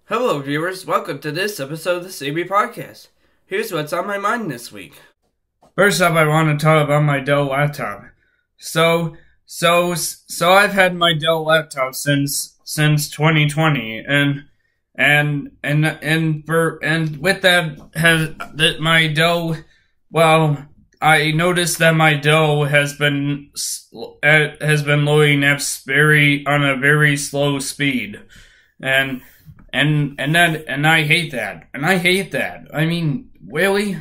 Hello, viewers. Welcome to this episode of the CB Podcast. Here's what's on my mind this week. First up, I want to talk about my Dell laptop. So I've had my Dell laptop since 2020, and with that my Dell. Well, I noticed that my Dell has been loading apps on a very slow speed, and I hate that. I mean, really?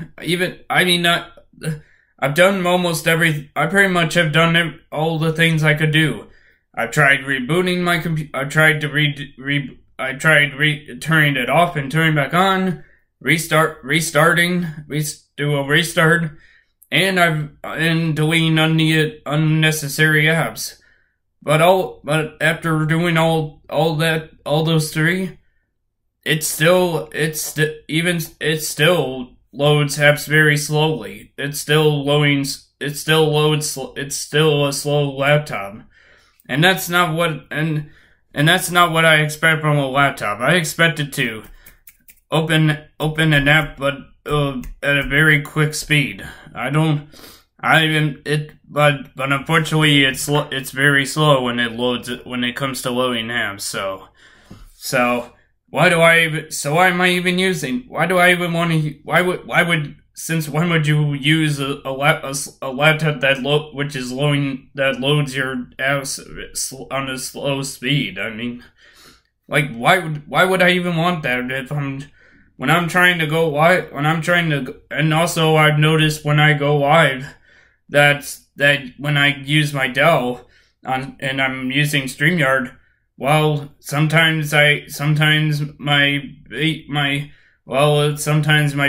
I've done almost I pretty much have done all the things I could do. I've tried rebooting my computer. I tried turning it off and turning it back on. Restarting. Do a restart. And deleting unnecessary apps. But after doing all those three, it still loads apps very slowly. It's still a slow laptop. And that's not what I expect from a laptop. I expect it to open an app but at a very quick speed. But unfortunately it's very slow when it comes to loading apps. So when would you use a laptop that loads your apps on a slow speed? I mean, like, why would I even want that when I'm trying to go live, and also I've noticed when I go live that when I use my Dell and I'm using StreamYard, well, sometimes my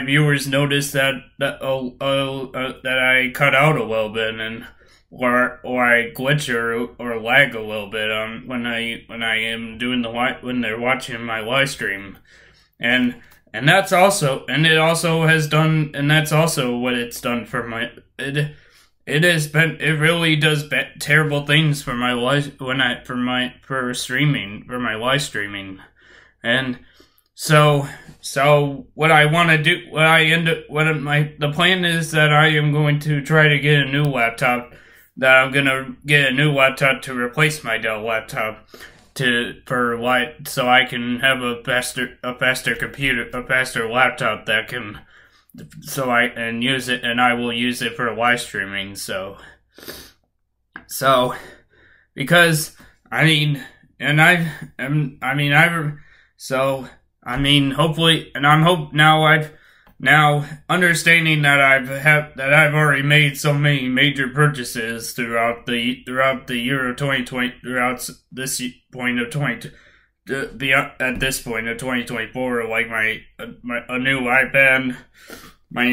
viewers notice that I cut out a little bit or I glitch or lag a little bit when they're watching my live stream, and that's also what it's done for my it really does terrible things for my live for my live streaming. And so what I want to do, the plan is that I am going to try to get a new laptop, to replace my Dell laptop so I can have a faster computer, a faster laptop that can, use it, and I will use it for live streaming. Because hopefully, and now understanding that I've already made so many major purchases throughout the year of 2020, throughout this point of 20 at this point of 2024, like my new iPad, my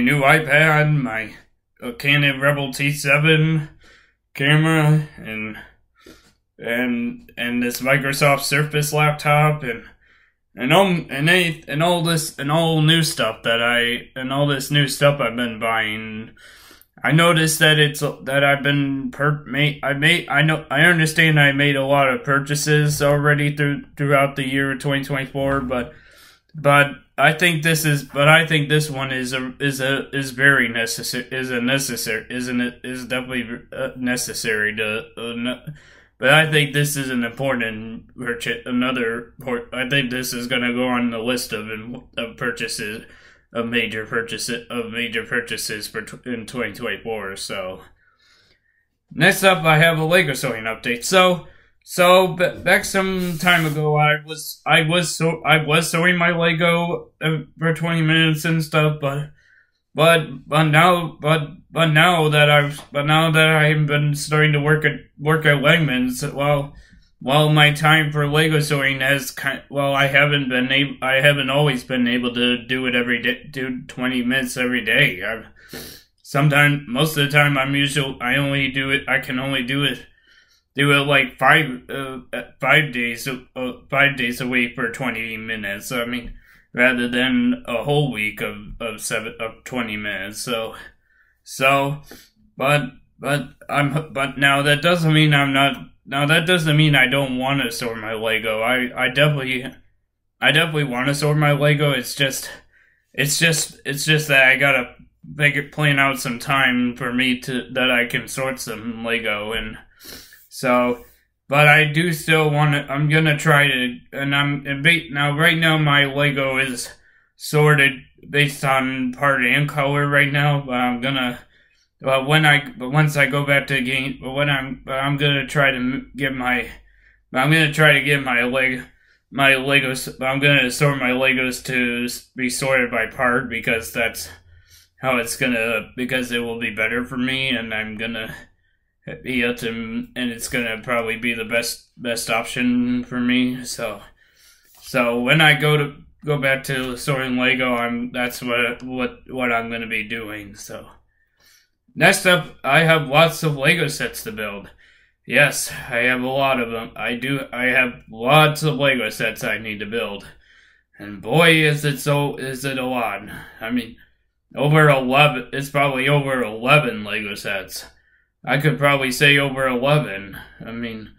Canon Rebel T7 camera, and this Microsoft Surface laptop, and all this new stuff I've been buying. I noticed that I understand I made a lot of purchases already throughout the year of 2024, but I think this one is very necessary, is definitely necessary to. But I think this is an important purchase. I think this is going to go on the list of major purchases in 2024. So next up, I have a Lego sewing update. So back some time ago, I was sewing my Lego for 20 minutes and stuff, but now that I've been starting to work at Wegmans, while my time for Lego sewing I haven't always been able to do it every day, do 20 minutes every day. Most of the time I can only do it like 5 days a week for 20 minutes. I mean, rather than a whole week of 20 minutes. But now that doesn't mean I don't want to sort my Lego. I I definitely want to sort my Lego. It's just that I gotta plan out some time for me that I can sort some Lego, and so. But I do still want to. I'm gonna try to, now. Right now, my Lego is sorted based on part and color right now. But I'm gonna. But once I go back to the game, I'm gonna try to get my. I'm gonna try to get my Legos. I'm gonna sort my Legos to be sorted by part, because that's how because it will be better for me, and I'm gonna be able to, and it's gonna probably be the best option for me. So when I go back to sorting Lego, that's what I'm gonna be doing. So next up, I have lots of Lego sets to build. Yes, I have a lot of them. I have lots of Lego sets I need to build. And boy, is it a lot. I mean, it's probably over 11 Lego sets. I could probably say over 11. I mean,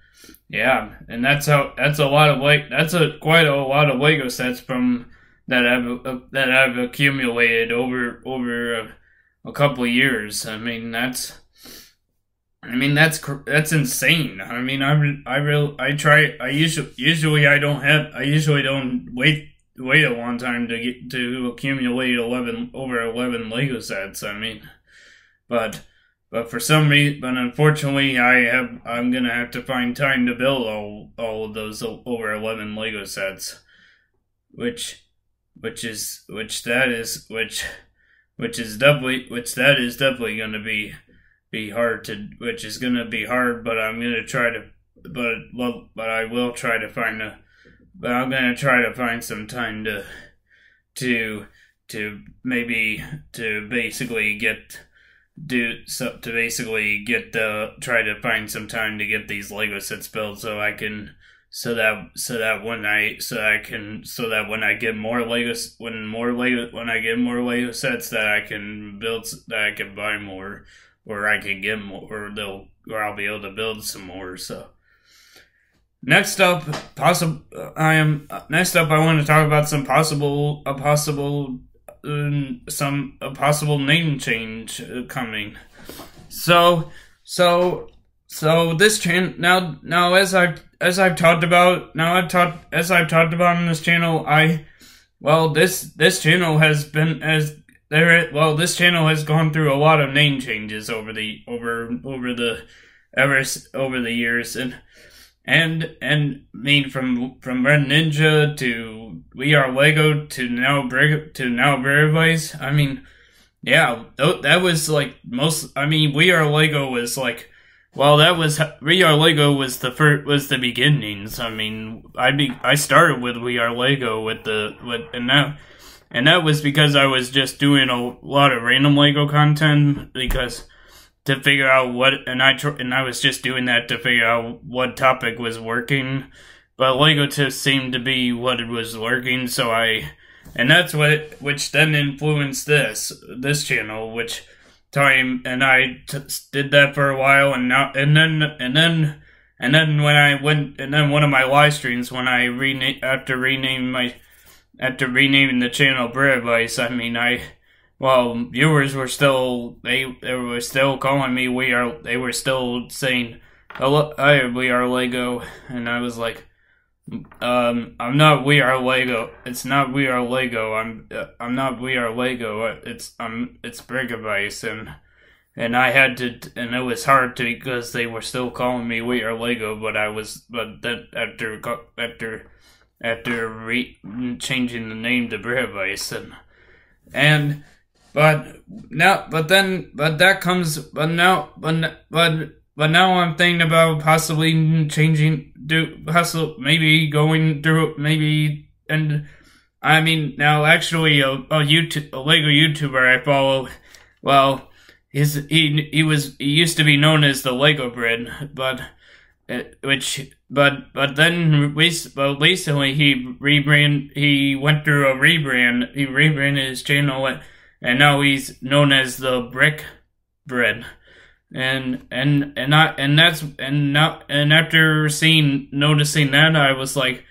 yeah, and that's quite a lot of Lego sets that I've accumulated over a couple of years. I mean, that's insane. I mean, I usually don't wait a long time to accumulate over 11 Lego sets. I mean, but for some reason, but unfortunately, I'm gonna have to find time to build all of those over 11 Lego sets, which is definitely gonna be hard which is gonna be hard, but I'm gonna try to, but I will try to but I'm gonna try to find some time to try to find some time to get these Lego sets built, so that when I get more Lego sets, that I can buy more, or I can get more, or I'll be able to build some more. So next up, I want to talk about a possible name change coming. So this channel now as I've talked about in this channel, this channel has gone through a lot of name changes over the years, and I mean, from Red Ninja to We Are Lego to now Brivice. I mean, yeah, that was like We Are Lego was like, We Are Lego was the beginnings. I mean, I started with We Are Lego and that was because I was just doing a lot of random Lego content, to figure out I was just doing that to figure out what topic was working, but Lego tips seemed to be what it was working, and that's which then influenced this channel, I did that for a while, and then one of my live streams, when after renaming the channel Brivice, I mean, viewers were still, they were still calling me they were still saying, "Hello, We Are Lego," and I was like, I'm not We Are Lego. It's not We Are Lego. I'm not We Are Lego. It's Brivice, and I had to, and it was hard to, because they were still calling me We Are Lego, but then after changing the name to Brivice, but now I'm thinking about possibly changing, maybe going through, and I mean, now actually a Lego YouTuber I follow, he used to be known as the Lego Bread, but then recently he went through a rebrand. He rebranded his channel, and now he's known as the Brick Bread. And after noticing that, I was like,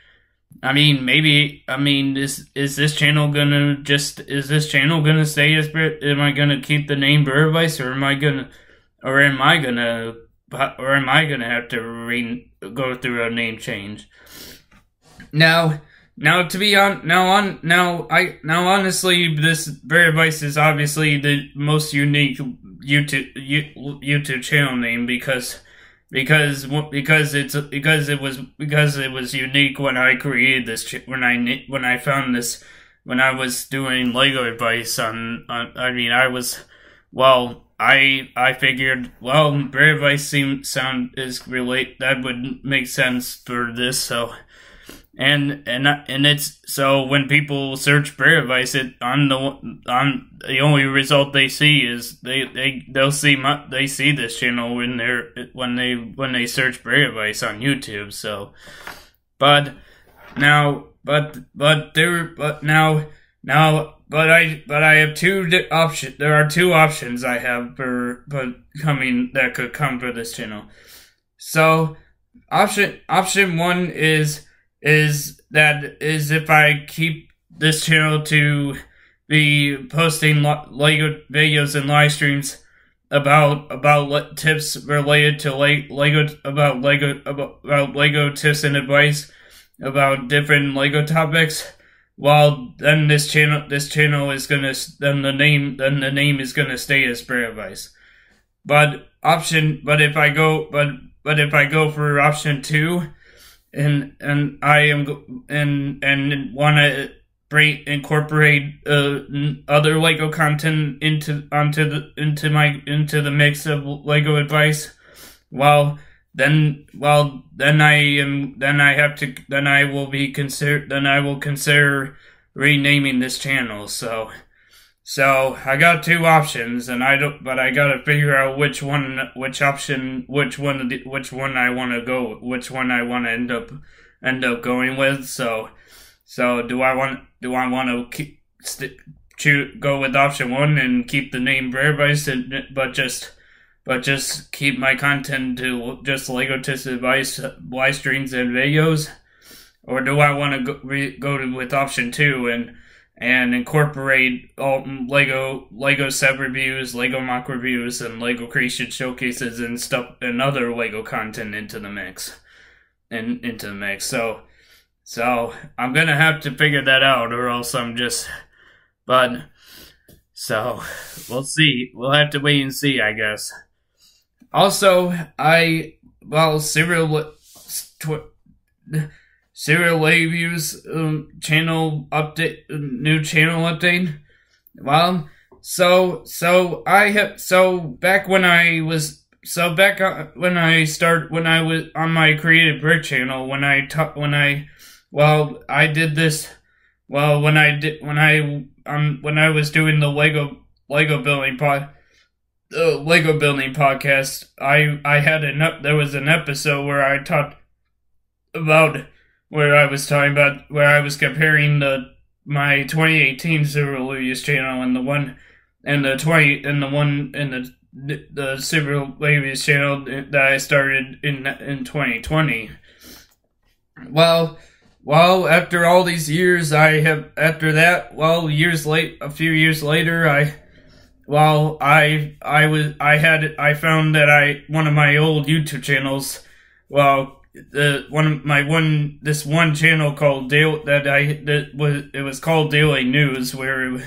is this channel gonna stay as am I gonna keep the name Birdice, or am I gonna have to go through a name change? Now, honestly, this Birdice is obviously the most unique YouTube channel name because it was unique when I created this when I found this when I was doing Lego advice I figured, well, Bear Advice that would make sense for this, so it's so when people search Bear Advice, the only result they see is they see this channel when they search Bear Advice on YouTube. So, but I have two options. There are two options I have that could come for this channel. So, option one is if I keep this channel to be posting Lego videos and live streams about tips related to Lego tips and advice about different Lego topics. Well, then the name is gonna stay as Bear Advice. But if I go for option two, and want to incorporate other Lego content into the mix of Lego advice, then I will consider renaming this channel. So I got two options, and I gotta figure out which one I want to end up going with. So do I want to go with option one and keep the name Bear Advice, but just keep my content to just Lego tips, advice, live streams, and videos, or do I want to go with option two and incorporate all Lego set reviews, Lego mock reviews, and Lego creation showcases and stuff and other Lego content into the mix? So I'm gonna have to figure that out, or else we'll see. We'll have to wait and see, I guess. Also, Serial Reviews channel update, new channel update. Well, back when I was on my Creative Brick channel, when I was doing the Lego building podcast, there was an episode where I was comparing my 2018 Serial Reviews channel and the Serial Reviews channel that I started in 2020. Well, after all these years, a few years later, I found that one of my old YouTube channels, this one channel called it was called Daily News, it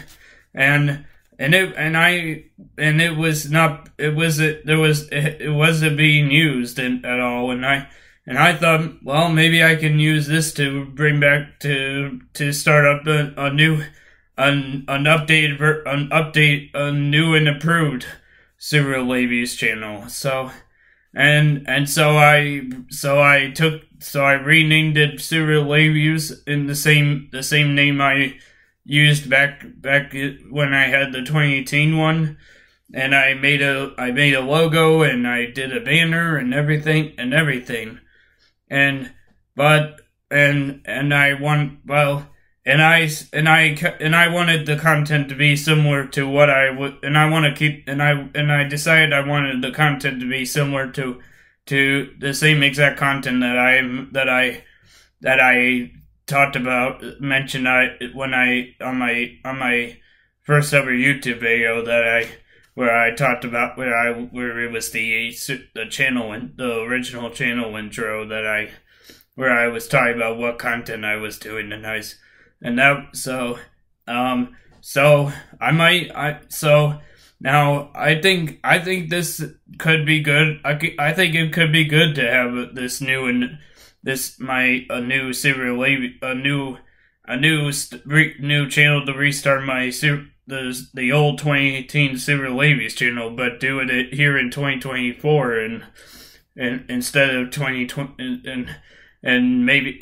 wasn't being used at all, and I thought, well, maybe I can use this to bring back to start up a new and improved Serial Reviews channel. So I renamed it Serial Reviews in the same name I used back when I had the 2018 one, and I made a logo, and I did a banner and everything. And I wanted the content to be similar to what I would, and I decided I wanted the content to be similar to the same exact content that mentioned when I on my first ever YouTube video where I talked about where it was the channel and the original channel intro where I was talking about what content I was doing, and that so now I think this could be good. I think it could be good to have this new and a new serial new channel to restart the old 2018 Serial Lavies channel, but doing it here in 2024 and instead of 2020 and maybe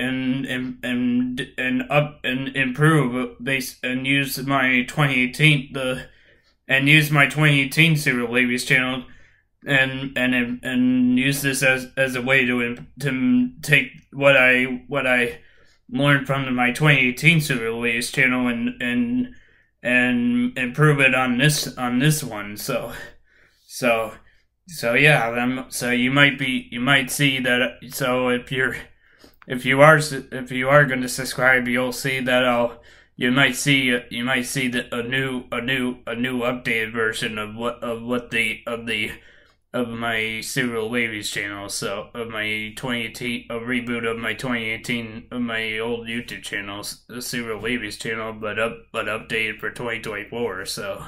improve base and use my 2018 Serial Lavies channel and use this as a way to take what I learned from my 2018 Serial Lavies channel and improve it on this one. So yeah, so you might see that. So if you are going to subscribe, you'll see that you might see that a new updated version of my Serial Lavies channel. So of my 2018 a reboot of my 2018 of my old YouTube channels, the Serial Lavies channel, but updated for 2024. So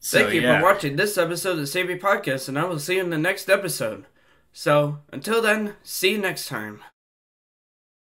thank you for watching this episode of the Savvy Podcast, and I will see you in the next episode. So until then, see you next time.